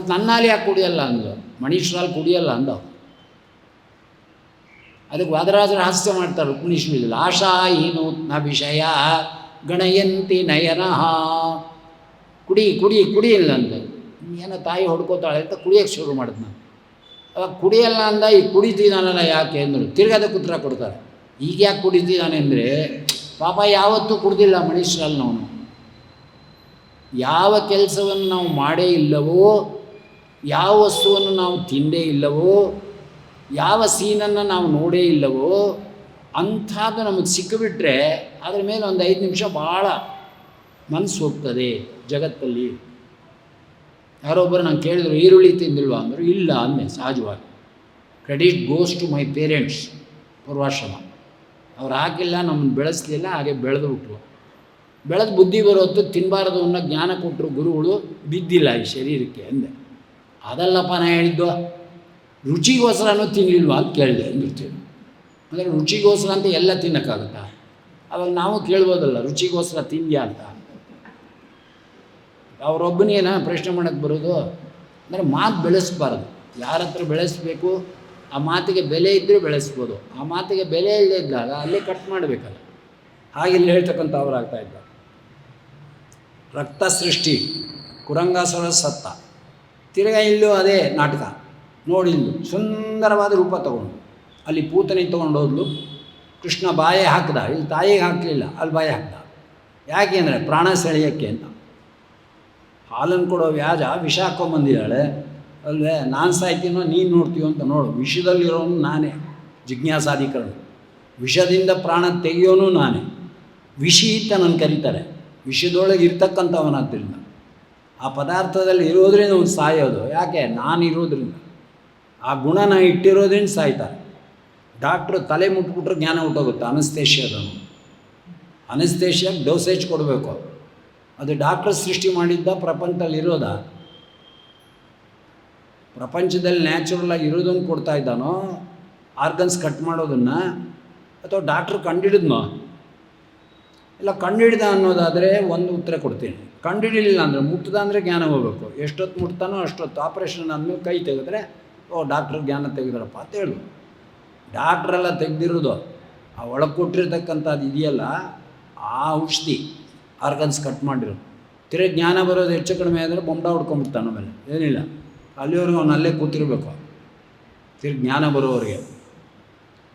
ಮತ್ತು ನನ್ನಲ್ಲಿ ಯಾಕೆ ಕುಡಿಯಲ್ಲ ಅಂದು, ಮನುಷ್ಯರಲ್ಲಿ ಕುಡಿಯಲ್ಲ ಅಂದ. ಅದಕ್ಕೆ ವಾದರಾಜರು ಹಾಸ್ಯ ಮಾಡ್ತಾರೆ ಉಪನಿಷದಲ್ಲಿ, ಆಶಾ ಹೀನೂತ್ನ ವಿಷಯ ಗಣಯಂತಿ ನಯನಃ. ಕುಡಿ ಕುಡಿ ಕುಡಿಯಿಲ್ಲ ಅಂದ. ಏನೋ ತಾಯಿ ಹೊಡ್ಕೋತಾಳೆ ಅಂತ ಕುಡಿಯೋಕ್ಕೆ ಶುರು ಮಾಡಿದ್ ನಾನು. ಅವಾಗ ಕುಡಿಯಲ್ಲ ಅಂದ, ಈಗ ಕುಡಿತಿದ್ದಾನಲ್ಲ ಯಾಕೆ ಅಂದರು. ತಿರ್ಗಾದಕ್ಕೆ ಉತ್ತರ ಕೊಡ್ತಾರೆ. ಈಗ ಯಾಕೆ ಕುಡಿತಿದ್ದಾನೆ ಅಂದರೆ, ಪಾಪ ಯಾವತ್ತೂ ಕುಡ್ದಿಲ್ಲ ಮನುಷ್ಯರಲ್ಲಿ. ನಾವು ಯಾವ ಕೆಲಸವನ್ನು ನಾವು ಮಾಡೇ ಇಲ್ಲವೋ, ಯಾವ ವಸ್ತುವನ್ನು ನಾವು ತಿಂದೇ ಇಲ್ಲವೋ, ಯಾವ ಸೀನನ್ನು ನಾವು ನೋಡೇ ಇಲ್ಲವೋ ಅಂಥದ್ದು ನಮಗೆ ಸಿಕ್ಕಿಬಿಟ್ರೆ ಅದ್ರ ಮೇಲೆ ಒಂದು 5 ನಿಮಿಷ ಭಾಳ ಮನಸ್ಸು ಹೋಗ್ತದೆ ಜಗತ್ತಲ್ಲಿ. ಯಾರೊಬ್ಬರು ನಾನು ಕೇಳಿದ್ರು, ಈರುಳ್ಳಿ ತಿಂದಿಲ್ವಾ ಅಂದರು. ಇಲ್ಲ ಅಂದೆ ಸಹಜವಾಗಿ. Credit goes to my parents, ಪೂರ್ವಾಶ್ರಮ. ಅವ್ರು ಹಾಕಿಲ್ಲ, ನಮ್ಮನ್ನು ಬೆಳೆಸಲಿಲ್ಲ, ಹಾಗೆ ಬೆಳೆದು ಬಿಟ್ರು. ಬೆಳೆದು ಬುದ್ಧಿ ಬರೋತ್ತು ತಿನ್ನಬಾರದು ಅನ್ನೋ ಜ್ಞಾನ ಕೊಟ್ಟರು ಗುರುಗಳು, ಬಿದ್ದಿಲ್ಲ ಈ ಶರೀರಕ್ಕೆ ಅಂದೆ. ಅದಲ್ಲಪ್ಪ ನಾನು ಹೇಳಿದ್ದು, ರುಚಿಗೋಸ್ಕರನೂ ತಿನ್ನಲಿಲ್ವಾ ಅಂತ ಕೇಳಿದೆ ಅಂದಿರ್ತೀವಿ. ಅಂದರೆ ರುಚಿಗೋಸ್ಕರ ಅಂತ ಎಲ್ಲ ತಿನ್ನೋಕ್ಕಾಗುತ್ತಾ? ಅವಾಗ ನಾವು ಕೇಳ್ಬೋದಲ್ಲ, ರುಚಿಗೋಸ್ಕರ ತಿಂದ್ಯಾ ಅಂತ. ಅವರೊಬ್ಬನೇನ ಪ್ರಶ್ನೆ ಮಾಡೋಕ್ಕೆ ಬರೋದು. ಅಂದರೆ ಮಾತು ಬೆಳೆಸಬಾರ್ದು. ಯಾರ ಹತ್ರ ಬೆಳೆಸಬೇಕು, ಆ ಮಾತಿಗೆ ಬೆಲೆ ಇದ್ದರೂ ಬೆಳೆಸ್ಬೋದು. ಆ ಮಾತಿಗೆ ಬೆಲೆ ಇಲ್ಲದೇ ಇದ್ದಾಗ ಅಲ್ಲೇ ಕಟ್ ಮಾಡಬೇಕಲ್ಲ. ಹಾಗೆ ಇಲ್ಲಿ ಹೇಳ್ತಕ್ಕಂಥವ್ರಾಗ್ತಾ ಇದ್ದಾರೆ. ರಕ್ತ ಸೃಷ್ಟಿ, ಕುರಂಗಾಸುರ ಸತ್ತ. ತಿರ್ಗಾ ಇಲ್ಲೂ ಅದೇ ನಾಟಕ ನೋಡಿದ್ದು. ಸುಂದರವಾದ ರೂಪ ತಗೊಂಡು ಅಲ್ಲಿ ಪೂತನಿ ತೊಗೊಂಡೋದ್ಲು. ಕೃಷ್ಣ ಬಾಯೇ ಹಾಕ್ದ, ಇಲ್ಲಿ ತಾಯಿಗೆ ಹಾಕಲಿಲ್ಲ, ಅಲ್ಲಿ ಬಾಯಿ ಹಾಕ್ದ. ಯಾಕೆ ಅಂದರೆ ಪ್ರಾಣ ಸೆಳೆಯೋಕ್ಕೆ ಅಂತ. ಹಾಲನ್ನು ಕೊಡೋ ವ್ಯಾಜ ವಿಷ ಹಾಕ್ಕೊಂಬಂದಿದ್ದಾಳೆ ಅಲ್ವೇ. ನಾನು ಸಾಯ್ತೀನೋ ನೀನು ನೋಡ್ತೀವೋ ಅಂತ ನೋಡು. ವಿಷದಲ್ಲಿರೋನು ನಾನೇ, ಜಿಜ್ಞಾಸಾಧಿಕರಣ. ವಿಷದಿಂದ ಪ್ರಾಣ ತೆಗೆಯೋನು ನಾನೇ. ವಿಷಿ ಅಂತ ನನ್ನ ಕರೀತಾರೆ. ವಿಷದೊಳಗೆ ಇರ್ತಕ್ಕಂಥವನಾದ್ದರಿಂದ, ಆ ಪದಾರ್ಥದಲ್ಲಿ ಇರೋದ್ರಿಂದ ಅವ್ನು ಸಾಯೋದು. ಯಾಕೆ? ನಾನು ಇರೋದ್ರಿಂದ, ಆ ಗುಣನ ಇಟ್ಟಿರೋದ್ರಿಂದ ಸಾಯ್ತಾರೆ. ಡಾಕ್ಟ್ರು ತಲೆ ಮುಟ್ಬಿಟ್ರೆ ಜ್ಞಾನ ಹೊಟ್ಟೋಗುತ್ತೆ. ಅನಸ್ತೇಷಿಯಾದನು, ಅನಸ್ತೇಷಿಯಾಗಿ ಡೋಸೇಜ್ ಕೊಡಬೇಕು. ಅದು ಡಾಕ್ಟ್ರ್ ಸೃಷ್ಟಿ ಮಾಡಿದ್ದ, ಪ್ರಪಂಚದಲ್ಲಿ ಇರೋದ? ಪ್ರಪಂಚದಲ್ಲಿ ನ್ಯಾಚುರಲಾಗಿ ಇರೋದನ್ನು ಕೊಡ್ತಾ ಇದ್ದಾನೋ, ಆರ್ಗನ್ಸ್ ಕಟ್ ಮಾಡೋದನ್ನು, ಅಥವಾ ಡಾಕ್ಟ್ರು ಕಂಡುಹಿಡಿದ್ನೋ? ಇಲ್ಲ ಕಂಡುಹಿಡ್ದ ಅನ್ನೋದಾದರೆ ಒಂದು ಉತ್ತರ ಕೊಡ್ತೀನಿ. ಕಂಡುಹಿಡಿಲಿಲ್ಲ ಅಂದರೆ, ಮುಟ್ದ ಅಂದರೆ ಜ್ಞಾನ ಹೋಗಬೇಕು. ಎಷ್ಟೊತ್ತು ಮುಟ್ತಾನೋ ಅಷ್ಟೊತ್ತು. ಆಪ್ರೇಷನ್ ಆದಮೇಲೆ ಕೈ ತೆಗೆದ್ರೆ, ಓ ಡಾಕ್ಟ್ರ್ ಜ್ಞಾನ ತೆಗೆದ್ರಪ್ಪ ಅಂತ ಹೇಳು. ಡಾಕ್ಟ್ರೆಲ್ಲ ತೆಗೆದಿರೋದು ಆ ಒಳಗೆ ಕೊಟ್ಟಿರ್ತಕ್ಕಂಥದ್ದು ಇದೆಯಲ್ಲ, ಆ ಔಷಧಿ ಆರ್ಗನ್ಸ್ ಕಟ್ ಮಾಡಿರೋದು. ತಿರುಗಿ ಜ್ಞಾನ ಬರೋದು ಹೆಚ್ಚು ಕಡಿಮೆ ಆದರೆ ಬೊಂಬ ಹೊಡ್ಕೊಂಬಿಡ್ತಾನೆ. ಆಮೇಲೆ ಏನಿಲ್ಲ, ಅಲ್ಲಿವರೆಗೂ ಅವನು ಅಲ್ಲೇ ಕೂತಿರ್ಬೇಕು. ತಿರುಗಿ ಜ್ಞಾನ ಬರೋವರೆಗೆ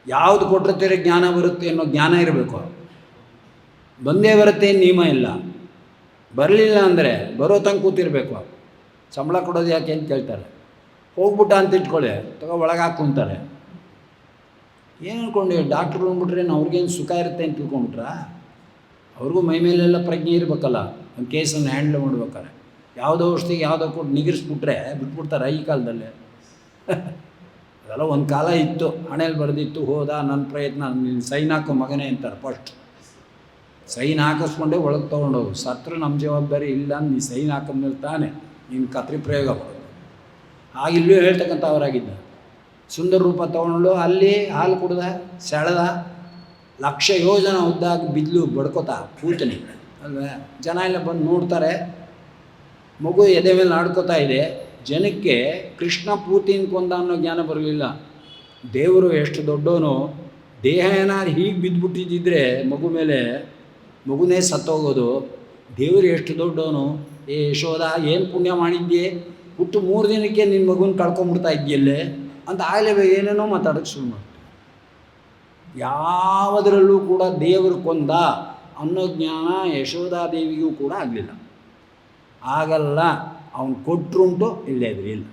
ಯಾವುದು ಕೊಟ್ಟರೆ ತಿರುಗಿ ಜ್ಞಾನ ಬರುತ್ತೆ ಅನ್ನೋ ಜ್ಞಾನ ಇರಬೇಕು. ಬಂದೇ ಬರುತ್ತೆ ನಿಯಮ ಇಲ್ಲ. ಬರಲಿಲ್ಲ ಅಂದರೆ ಬರೋ ತನಕ ಕೂತಿರ್ಬೇಕು. ಸಂಬಳ ಕೊಡೋದು ಯಾಕೆ ಅಂತ ಕೇಳ್ತಾರೆ. ಹೋಗ್ಬಿಟ್ಟ ಅಂತ ಇಟ್ಕೊಳ್ಳಿ, ತಗೋ ಒಳಗೆ ಹಾಕ್ಕೊಂತಾರೆ. ಏನು ಅಂದ್ಕೊಂಡು ಡಾಕ್ಟ್ರು ಬಂದ್ಬಿಟ್ರೆ ಅವ್ರಿಗೇನು ಸುಖ ಇರುತ್ತೆ ಅಂತ ತಿಳ್ಕೊಂಬಿಟ್ರ? ಅವ್ರಿಗೂ ಮೈ ಮೇಲೆಲ್ಲ ಪ್ರಜ್ಞೆ ಇರಬೇಕಲ್ಲ, ಒಂದು ಕೇಸನ್ನು ಹ್ಯಾಂಡ್ಲ್ ಮಾಡ್ಬೇಕಾರೆ. ಯಾವುದೋ ಔಷಧಿಗೆ ಯಾವುದೋ ಕೊಟ್ಟು ನಿಗಿರಿಸ್ಬಿಟ್ರೆ ಬಿಟ್ಬಿಡ್ತಾರೆ ಈ ಕಾಲದಲ್ಲಿ. ಅದೆಲ್ಲ ಒಂದು ಕಾಲ ಇತ್ತು, ಹಣೆಯಲ್ಲಿ ಬರೆದಿತ್ತು, ಹೋದ ನನ್ನ ಪ್ರಯತ್ನ, ನೀನು ಸೈನ್ ಹಾಕೋ ಮಗನೇ ಅಂತಾರೆ. ಫಸ್ಟ್ ಸೈನ್ ಹಾಕಿಸ್ಕೊಂಡೆ ಒಳಗೆ ತೊಗೊಂಡೋಗು. ಸತ್ರ ನಮ್ಮ ಜವಾಬ್ದಾರಿ ಇಲ್ಲ, ನೀ ಸೈನ್ ಹಾಕೊಂಡ್ಮೇಲೆ ತಾನೆ ನೀನು ಕತ್ರಿ ಪ್ರಯೋಗ ಮಾಡೋದು. ಆಗಿಲ್ಲೂ ಹೇಳ್ತಕ್ಕಂಥ ಅವರಾಗಿದ್ದ. ಸುಂದರ ರೂಪ ತೊಗೊಂಡು ಅಲ್ಲಿ ಹಾಲು ಕುಡ್ದ, ಸೆಳೆದ, 1,00,000 ಯೋಜನ ಉದ್ದಾಗಿ ಬಿದ್ಲು ಬಡ್ಕೋತಾ ಪೂತನಿ ಅಲ್ವೇ. ಜನ ಎಲ್ಲ ಬಂದು ನೋಡ್ತಾರೆ, ಮಗು ಎದೆ ಮೇಲೆ ಆಡ್ಕೋತಾ ಇದೆ. ಜನಕ್ಕೆ ಕೃಷ್ಣ ಪೂತಿನ ಕೊಂದ ಅನ್ನೋ ಜ್ಞಾನ ಬರಲಿಲ್ಲ. ದೇವರು ಎಷ್ಟು ದೊಡ್ಡವನು, ದೇಹ ಏನಾದ್ರು ಹೀಗೆ ಬಿದ್ದುಬಿಟ್ಟಿದ್ದಿದ್ರೆ ಮಗು ಮೇಲೆ, ಮಗುನೇ ಸತ್ತೋಗೋದು. ದೇವರು ಎಷ್ಟು ದೊಡ್ಡವನು. ಏ ಯಶೋದ, ಏನು ಪುಣ್ಯ ಮಾಡಿದ್ಯೆ, ಹುಟ್ಟು 3 ದಿನಕ್ಕೆ ನಿನ್ನ ಮಗುನ ಕಳ್ಕೊಂಬಿಡ್ತಾ ಇದ್ದೀಯಲ್ಲೇ ಅಂತ ಆಗಲೇ ಏನೇನೋ ಮಾತಾಡೋಕ್ಕೆ ಶುರು ಮಾಡ್ತಾರೆ. ಯಾವುದರಲ್ಲೂ ಕೂಡ ದೇವರು ಕೊಂದ ಅನ್ನೋ ಜ್ಞಾನ ಯಶೋಧಾದೇವಿಗೂ ಕೂಡ ಆಗಲಿಲ್ಲ. ಆಗಲ್ಲ, ಅವನು ಕೊಟ್ಟರುಂಟು, ಇಲ್ಲೇ ಇದ್ರಿ ಇಲ್ಲ.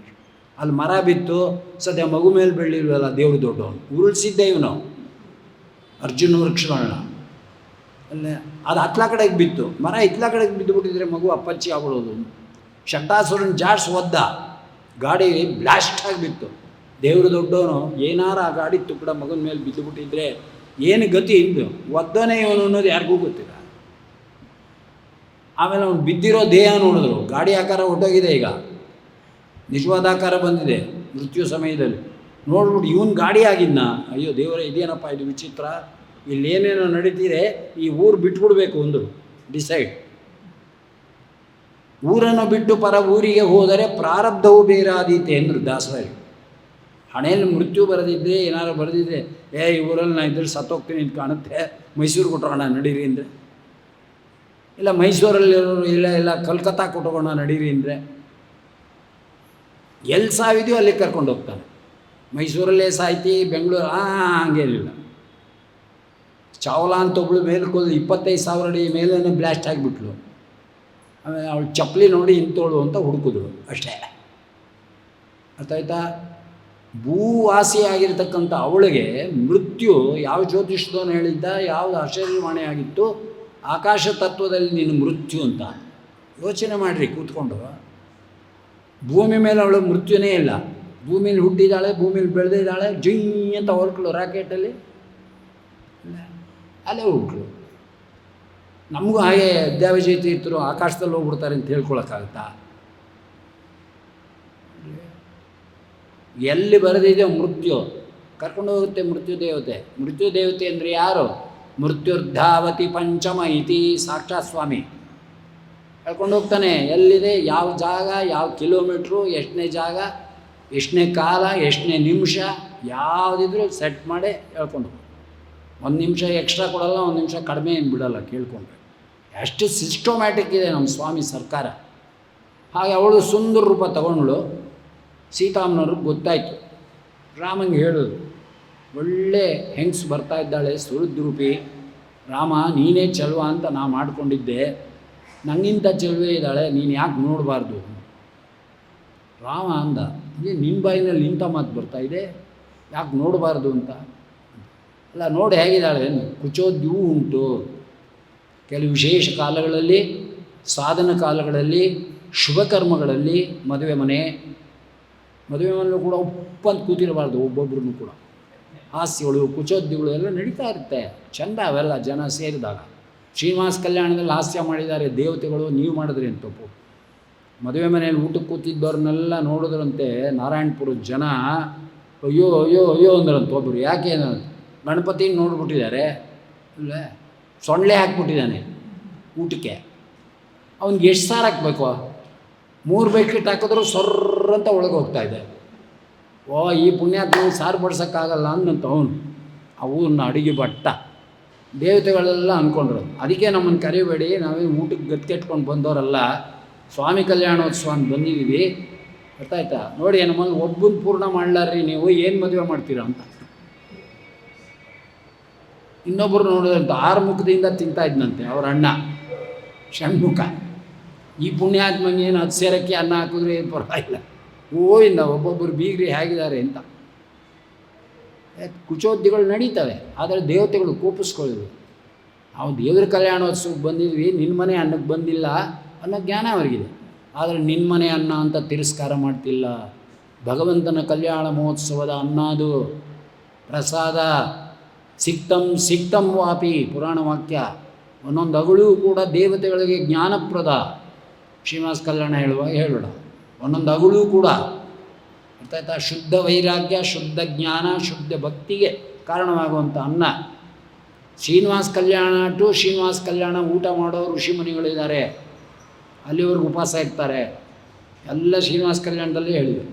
ಅಲ್ಲಿ ಮರ ಬಿತ್ತು, ಸದ್ಯ ಮಗು ಮೇಲೆ ಬೆಳಿಲ್ವಲ್ಲ, ದೇವರು ದೊಡ್ಡವನು. ಉರುಳಿಸಿದ್ದೆ ಇವನು ಅರ್ಜುನ ವೃಕ್ಷಗಳನ್ನ. ಅಲ್ಲೇ ಅದು ಹತ್ಲ ಕಡೆಗೆ ಬಿತ್ತು, ಮರ ಇತ್ಲ ಕಡೆಗೆ ಬಿದ್ದುಬಿಟ್ಟಿದ್ರೆ ಮಗು ಅಪ್ಪಚ್ಚಿ ಆಗ್ಬಿಡೋದು. ಶಕ್ತಾಸುರನ ಜಾಡ್ಸ್ ಒದ್ದ, ಗಾಡಿ ಬ್ಲಾಸ್ಟ್ ಆಗಿಬಿತ್ತು. ದೇವರು ದೊಡ್ಡವನು, ಏನಾರ ಆ ಗಾಡಿ ತುಕ್ಕಡ ಮಗನ ಮೇಲೆ ಬಿದ್ದುಬಿಟ್ಟಿದ್ರೆ ಏನು ಗತಿ ಇಂದು ಒದ್ದನೇ ಇವನು ಅನ್ನೋದು ಯಾರಿಗೂ ಗೊತ್ತಿಲ್ಲ. ಆಮೇಲೆ ಅವ್ನು ಬಿದ್ದಿರೋ ದೇಹ ನೋಡಿದ್ರು, ಗಾಡಿ ಆಕಾರ ಹೊಟ್ಟೋಗಿದೆ, ಈಗ ನಿಜವಾದ ಆಕಾರ ಬಂದಿದೆ ಮೃತ್ಯು ಸಮಯದಲ್ಲಿ. ನೋಡ್ಬಿಟ್ಟು ಇವನು ಗಾಡಿ ಆಗಿದ್ನ, ಅಯ್ಯೋ ದೇವರೇ ಇದೇನಪ್ಪ ಇದು ವಿಚಿತ್ರ, ಇಲ್ಲೇನೇನೋ ನಡೀತೀರೆ, ಈ ಊರು ಬಿಟ್ಬಿಡ್ಬೇಕು ಒಂದು ಡಿಸೈಡ್. ಊರನ್ನು ಬಿಟ್ಟು ಪರ ಊರಿಗೆ ಹೋದರೆ ಪ್ರಾರಬ್ಧವು ಬೇರಾದೀತೆ ಅಂದರು ದಾಸರಾಯರು. ಹಣೆಯಲ್ಲಿ ಮೃತ್ಯು ಬರೆದಿದ್ದೆ, ಏನಾದ್ರು ಬರೆದಿದ್ದೆ, ಈ ಊರಲ್ಲಿ ನಾನು ಇದ್ರೆ ಸತ್ತೋಗ್ತೀನಿ ಅಂತ ಕಾಣುತ್ತೆ, ಮೈಸೂರು ಕೊಟ್ಟೋಣ ನಡೀರಿ ಅಂದರೆ, ಇಲ್ಲ ಮೈಸೂರಲ್ಲಿರೋರು ಇಲ್ಲ ಕಲ್ಕತ್ತಾ ಕೊಟ್ಟೋಗೋಣ ನಡೀರಿ ಅಂದರೆ, ಎಲ್ಲಿ ಸಾವಿದೆಯೋ ಅಲ್ಲಿ ಕರ್ಕೊಂಡು ಹೋಗ್ತಾನೆ. ಮೈಸೂರಲ್ಲೇ ಸಾಯ್ತಿ, ಬೆಂಗಳೂರು ಹಂಗೇನಿಲ್ಲ. ಚಾವ್ಲಾ ಅಂತ ಒಬ್ಳು ಮೇಲ್ಕೋದು 25,000 ಅಡಿ ಮೇಲೇ ಬ್ಲಾಸ್ಟ್ ಆಗಿಬಿಟ್ಲು. ಆಮೇಲೆ ಅವಳು ಚಪ್ಪಲಿ ನೋಡಿ ಇಂತೋಳು ಅಂತ ಹುಡುಕಿದ್ರು ಅಷ್ಟೇ. ಅರ್ಥ ಆಯ್ತಾ? ಭೂವಾಸಿಯಾಗಿರ್ತಕ್ಕಂಥ ಅವಳಿಗೆ ಮೃತ್ಯು ಯಾವ ಜ್ಯೋತಿಷ್ದವನು ಹೇಳಿದ್ದ, ಯಾವುದು ಆಶ್ಚರ್ಯವಾಣಿ ಆಗಿತ್ತು, ಆಕಾಶ ತತ್ವದಲ್ಲಿ ನೀನು ಮೃತ್ಯು ಅಂತ. ಯೋಚನೆ ಮಾಡಿರಿ ಕೂತ್ಕೊಂಡು. ಭೂಮಿ ಮೇಲೆ ಅವಳು ಮೃತ್ಯುನೇ ಇಲ್ಲ. ಭೂಮಿಲಿ ಹುಟ್ಟಿದ್ದಾಳೆ, ಭೂಮಿಲಿ ಬೆಳೆದಿದ್ದಾಳೆ, ಜೈ ಅಂತ ಹೊರಕಳು ರಾಕೆಟಲ್ಲಿ, ಅಲ್ಲೇ ಹುಟ್ಲು. ನಮಗೂ ಹಾಗೆ ಅದ್ಯಾವಜಯ ತೀರ್ಥರು ಆಕಾಶದಲ್ಲಿ ಹೋಗ್ಬಿಡ್ತಾರೆ ಅಂತ ಹೇಳ್ಕೊಳಕ್ಕಾಗತ್ತಾ? ಎಲ್ಲಿ ಬರೆದಿದೆ ಮೃತ್ಯು ಕರ್ಕೊಂಡು ಹೋಗುತ್ತೆ. ಮೃತ್ಯು ದೇವತೆ. ಮೃತ್ಯು ದೇವತೆ ಅಂದರೆ ಯಾರು? ಮೃತ್ಯುರ್ಧಾವತಿ ಪಂಚಮ ಇತಿ ಸಾಕ್ಷಾತ್ ಸ್ವಾಮಿ ಹೇಳ್ಕೊಂಡು ಹೋಗ್ತಾನೆ. ಎಲ್ಲಿದೆ, ಯಾವ ಜಾಗ, ಯಾವ ಕಿಲೋಮೀಟ್ರು, ಎಷ್ಟನೇ ಜಾಗ, ಎಷ್ಟನೇ ಕಾಲ, ಎಷ್ಟನೇ ನಿಮಿಷ, ಯಾವುದಿದ್ರೂ ಸೆಟ್ ಮಾಡಿ ಹೇಳ್ಕೊಂಡು. 1 ನಿಮಿಷ ಎಕ್ಸ್ಟ್ರಾ ಕೊಡಲ್ಲ, 1 ನಿಮಿಷ ಕಡಿಮೆ ಏನು ಬಿಡಲ್ಲ. ಕೇಳ್ಕೊಂಡ್ರೆ ಎಷ್ಟು ಸಿಸ್ಟಮ್ಯಾಟಿಕ್ ಇದೆ ನಮ್ಮ ಸ್ವಾಮಿ ಸರ್ಕಾರ. ಹಾಗೆ ಅವಳು ಸುಂದರ ರೂಪ ತಗೊಂಡ್ಳು. ಸೀತಾಮ್ಮನವ್ರಿಗೆ ಗೊತ್ತಾಯಿತು. ರಾಮಂಗೆ ಹೇಳೋದು, ಒಳ್ಳೆ ಹೆಂಗ್ಸ್ ಬರ್ತಾ ಇದ್ದಾಳೆ ಸುಹೃದ್ರೂಪಿ, ರಾಮ ನೀನೇ ಚೆಲುವ ಅಂತ ನಾ ಮಾಡ್ಕೊಂಡಿದ್ದೆ, ನನಗಿಂತ ಚೆಲುವೆ ಇದ್ದಾಳೆ, ನೀನು ಯಾಕೆ ನೋಡಬಾರ್ದು? ರಾಮ ಅಂದ, ಇದೇ ನಿನ್ನ ಬಾಯಿನಲ್ಲಿ ಇಂಥ ಮಾತು ಬರ್ತಾಯಿದೆ, ಯಾಕೆ ನೋಡಬಾರ್ದು ಅಂತ. ಅಲ್ಲ ನೋಡಿ ಹೇಗಿದ್ದಾಳೆ, ಕುಚೋದ್ಯೂ ಉಂಟು. ಕೆಲವು ವಿಶೇಷ ಕಾಲಗಳಲ್ಲಿ, ಸಾಧನ ಕಾಲಗಳಲ್ಲಿ, ಶುಭ ಕರ್ಮಗಳಲ್ಲಿ, ಮದುವೆ ಮನೆಯಲ್ಲೂ ಕೂಡ ಒಪ್ಪಂತ ಕೂತಿರಬಾರ್ದು. ಒಬ್ಬೊಬ್ರೂ ಕೂಡ ಹಾಸ್ಯಗಳು, ಕುಚೋದ್ಯಗಳು ಎಲ್ಲ ನಡೀತಾ ಇರುತ್ತೆ. ಚೆಂದ ಅವೆಲ್ಲ ಜನ ಸೇರಿದಾಗ. ಶ್ರೀನಿವಾಸ ಕಲ್ಯಾಣದಲ್ಲಿ ಹಾಸ್ಯ ಮಾಡಿದ್ದಾರೆ ದೇವತೆಗಳು, ನೀವು ಮಾಡಿದ್ರಿ ಅಂತ ತಪ್ಪು. ಮದುವೆ ಮನೆಯಲ್ಲಿ ಊಟಕ್ಕೆ ಕೂತಿದ್ದವ್ರನ್ನೆಲ್ಲ ನೋಡಿದ್ರಂತೆ ನಾರಾಯಣಪುರದ ಜನ. ಅಯ್ಯೋ ಅಯ್ಯೋ ಅಯ್ಯೋ ಅಂದ್ರಂತ ಒಬ್ಬರು. ಯಾಕೆ ಗಣಪತಿನ ನೋಡ್ಬಿಟ್ಟಿದ್ದಾರೆ, ಇಲ್ಲ ಸೊಳ್ಳೆ ಹಾಕ್ಬಿಟ್ಟಿದ್ದಾನೆ ಊಟಕ್ಕೆ. ಅವ್ನಿಗೆ ಎಷ್ಟು ಸಾರು ಹಾಕ್ಬೇಕು? 3 ಬಕೆಟ್ ಹಾಕಿದ್ರು ಸೊರ್ರಂತ ಒಳಗೆ ಹೋಗ್ತಾಯಿದೆ. ಈ ಪುಣ್ಯಾತ್ಮ ಸಾರು ಬಡ್ಸೋಕ್ಕಾಗಲ್ಲ ಅಂದಂತ ಅವನು. ಅವನ್ನ ಅಡುಗೆ ಭಟ್ಟ ದೇವತೆಗಳೆಲ್ಲ ಅಂದ್ಕೊಂಡ್ರು. ಅದಕ್ಕೆ ನಮ್ಮನ್ನು ಕರಿಬೇಡಿ, ನಾವೇ ಊಟಕ್ಕೆ ಗತ್ಕೆಟ್ಕೊಂಡು ಬಂದವರಲ್ಲ, ಸ್ವಾಮಿ ಕಲ್ಯಾಣೋತ್ಸವ ಅಂತ ಬಂದಿದ್ದೀವಿ. ಗೊತ್ತಾಯ್ತಾ? ನೋಡಿ ನಮ್ಮಲ್ಲಿ ಒಬ್ಬನ ಪೂರ್ಣ ಮಾಡ್ಲಾರ್ರಿ ನೀವು, ಏನು ಮದುವೆ ಮಾಡ್ತೀರಾ ಅಂತ. ಇನ್ನೊಬ್ಬರು ನೋಡಿದಂತೆ 6 ಮುಖದಿಂದ ತಿಂತಾ ಇದ್ನಂತೆ ಅವ್ರ ಅಣ್ಣ ಷಣ್ಮುಖ. ಈ ಪುಣ್ಯಾತ್ಮಂಗೆ ಏನು 10 ಸೇರಕ್ಕೆ ಅನ್ನ ಹಾಕಿದ್ರೆ ಏನು ಪರವಾಗಿಲ್ಲ. ಇಂದ ಒಬ್ಬೊಬ್ಬರು ಬೀಗ್ರಿ ಹೇಗಿದ್ದಾರೆ ಅಂತ. ಕುಚೋದ್ಯಗಳು ನಡೀತವೆ, ಆದರೆ ದೇವತೆಗಳು ಕೋಪಿಸ್ಕೊಳ್ಳಿದ್ವಿ. ನಾವು ದೇವ್ರ ಕಲ್ಯಾಣೋತ್ಸವಕ್ಕೆ ಬಂದಿದ್ವಿ, ನಿನ್ನ ಮನೆ ಅನ್ನಕ್ಕೆ ಬಂದಿಲ್ಲ ಅನ್ನೋ ಜ್ಞಾನ ಅವರಿಗಿದೆ. ಆದರೆ ನಿನ್ನ ಮನೆ ಅನ್ನ ಅಂತ ತಿರಸ್ಕಾರ ಮಾಡ್ತಿಲ್ಲ. ಭಗವಂತನ ಕಲ್ಯಾಣ ಮಹೋತ್ಸವದ ಅನ್ನ ಅದು, ಪ್ರಸಾದ. ಸಿಕ್ತಂ ವಾಪಿ ಪುರಾಣ ವಾಕ್ಯ. ಒಂದೊಂದು ಅಗಳು ಕೂಡ ದೇವತೆಗಳಿಗೆ ಜ್ಞಾನಪ್ರದ. ಶ್ರೀನಿವಾಸ ಕಲ್ಯಾಣ ಹೇಳಬೇಡ. ಒಂದೊಂದು ಅಗಳು ಕೂಡ ಅರ್ಥಾಯ್ತಾ? ಶುದ್ಧ ವೈರಾಗ್ಯ, ಶುದ್ಧ ಜ್ಞಾನ, ಶುದ್ಧ ಭಕ್ತಿಗೆ ಕಾರಣವಾಗುವಂಥ ಅನ್ನ. ಶ್ರೀನಿವಾಸ ಕಲ್ಯಾಣ ಊಟ ಮಾಡೋ ಋಷಿಮುನಿಗಳಿದ್ದಾರೆ, ಅಲ್ಲಿವರೆಗೂ ಉಪವಾಸ ಇರ್ತಾರೆ. ಎಲ್ಲ ಶ್ರೀನಿವಾಸ ಕಲ್ಯಾಣದಲ್ಲೇ ಹೇಳಿದೆ.